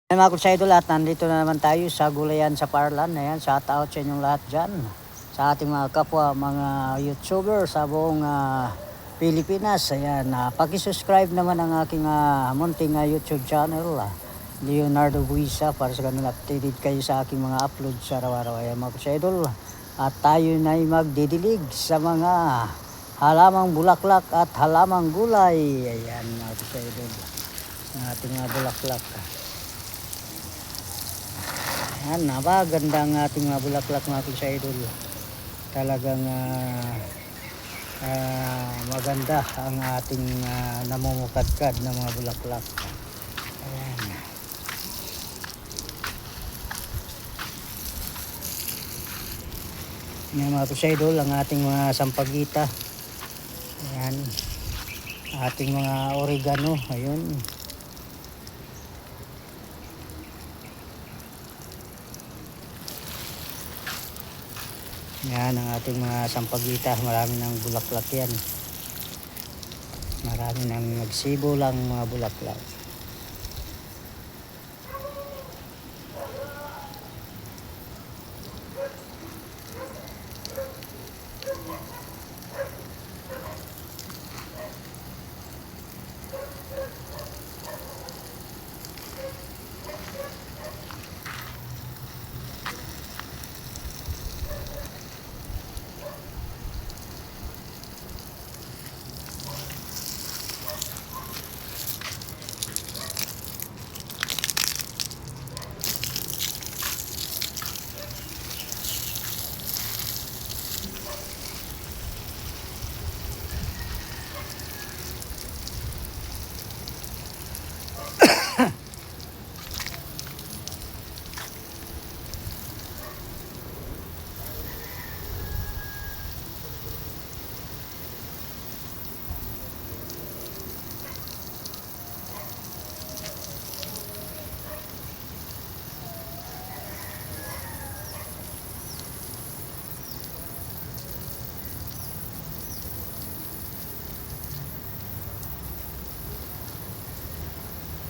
Ay mga idol, at nandito na naman tayo sa Gulayan sa Parlan. Ayan, shout out sa inyong lahat dyan. Sa ating mga kapwa, mga YouTuber sa buong Pilipinas. Ayan, paki-subscribe naman ang aking munting YouTube channel. Leonardo Buisa, para sa ganun updated kayo sa aking mga upload sa araw-araw. Ayan mga idol, at tayo na ay magdidilig sa mga halamang bulaklak at halamang gulay. Ayan mga idol, ang ating bulaklak. Yan, napaganda ang ating mga bulaklak mga idol. Talagang maganda ang ating namumukadkad ng mga bulaklak. Ayan. Yan mga idol, ang ating mga sampagita. Ayan. Ating mga oregano. Ayun. Yan ang ating mga sampagita. Marami ng bulaklak yan. Marami ng nagsibo lang mga bulaklak.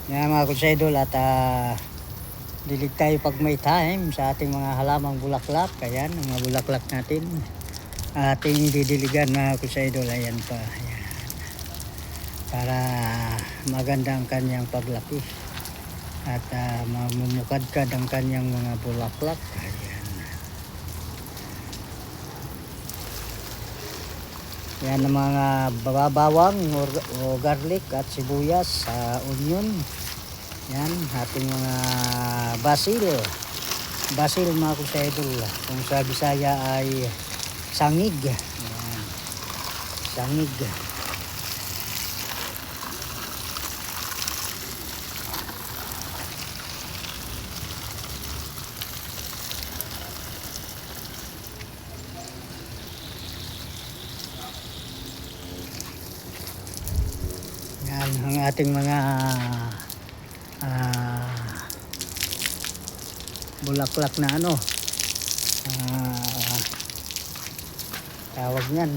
Yan mga idol, at dilig tayo pag may time sa ating mga halamang bulaklak. Ayan, ang mga bulaklak natin ating didiligan mga idol. Ayan pa. Ayan. Para maganda ang kanyang paglaki at mamumukadkad ang kanyang mga bulaklak. Ayan. Yan ang mga bawang o garlic at sibuyas, onion. Yan, ating mga basil mga idol. Kung sa Bisaya ay sangig. Yan, sangig. Yan ang ating mga bulaklak na tawag niyan,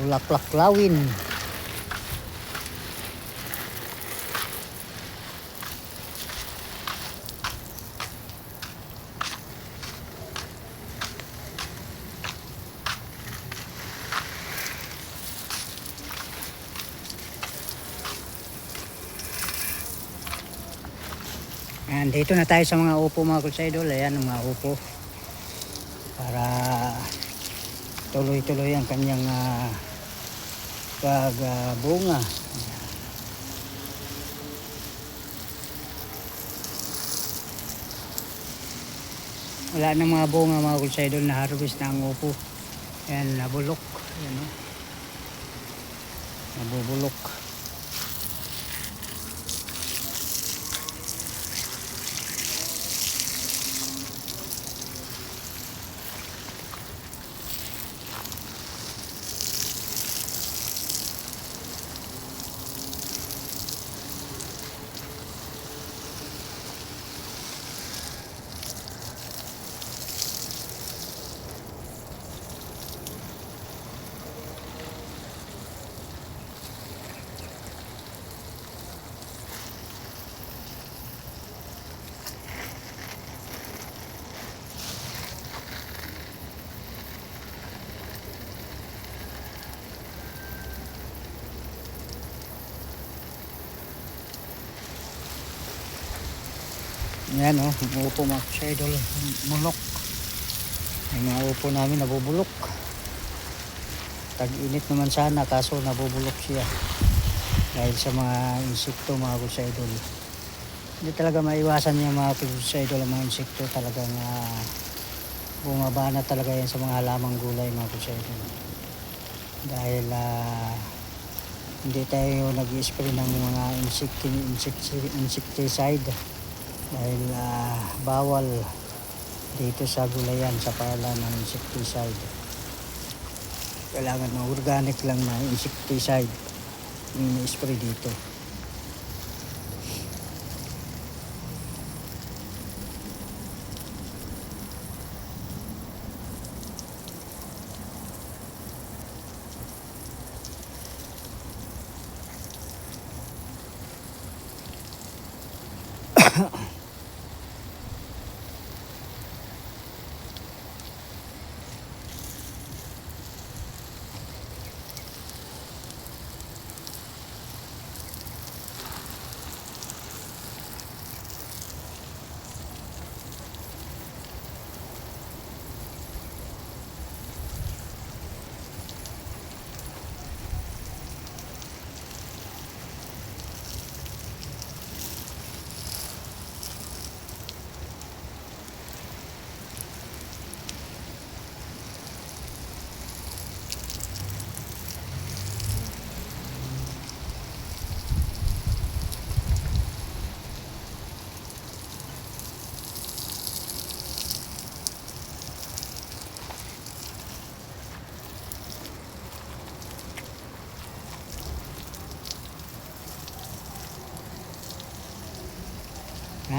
bulaklak lawin. Yan, dito na tayo sa mga upo mga idol. Ayan ang mga upo, para tuloy-tuloy ang kanyang pagbunga. Wala na mga bunga mga idol, na harvest na ang upo. Ayan, nabulok. Ayan, nabubulok. Yan oh, umuupo mga idol. Mulok. Yung mga upo namin nabubulok. Tag-init naman sana kaso nabubulok siya. Dahil sa mga insekto mga idol. Hindi talaga maiwasan yung mga idol, ang mga insekto talagang bumaba na talaga yan sa mga halamang gulay mga idol. Dahil hindi tayo nag-spray ng mga insecticide dahil bawal dito sa gulayan sa pala ng insecticide. Kailangan ng organic lang na insecticide yung spray dito.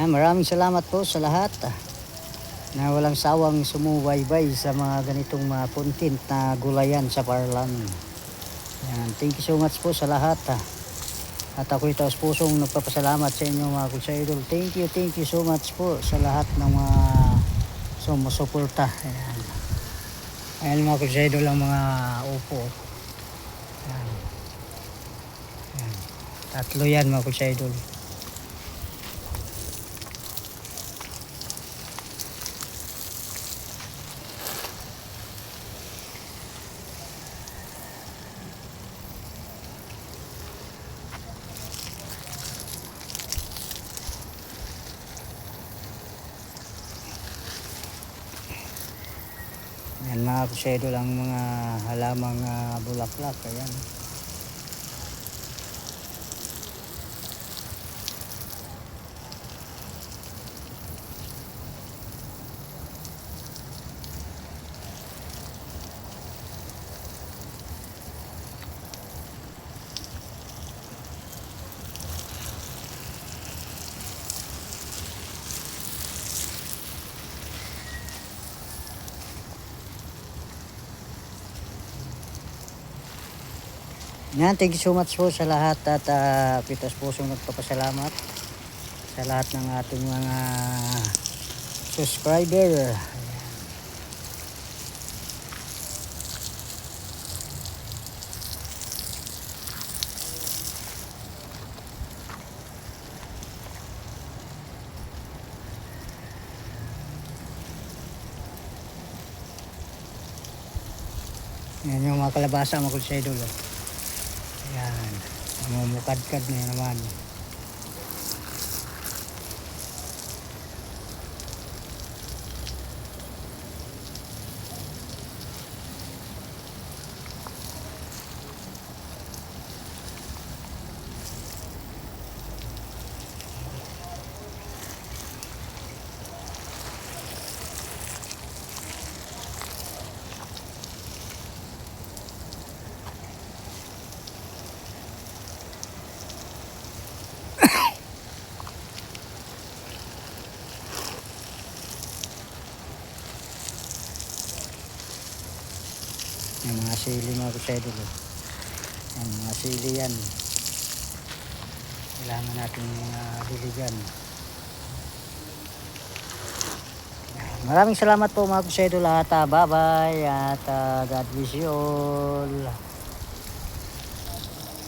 Maraming salamat po sa lahat na walang sawang sumubaybay sa mga ganitong mga content na gulayan sa Parlan. Yan, thank you so much po sa lahat. At ako'y taos pusong nagpapasalamat sa inyo mga idol. Thank you so much po sa lahat ng mga sumusuporta. Ayan. Ayan mga idol ang mga upo. Ayan. Ayan. Tatlo yan mga idol. Yan mga idol ang mga halamang bulaklak. Ayan. Yan, thank you so much po sa lahat at pitas pusong nagpapasalamat sa lahat ng ating mga subscriber. Yan yung mga kalabasa mga idol. Yan, mamumukadkad na yan naman. Yung mga sili mga idol. Yan, mga sili yan. Kailangan natin mga diligan. Maraming salamat po mga idol lahat. Bye bye at God bless you all.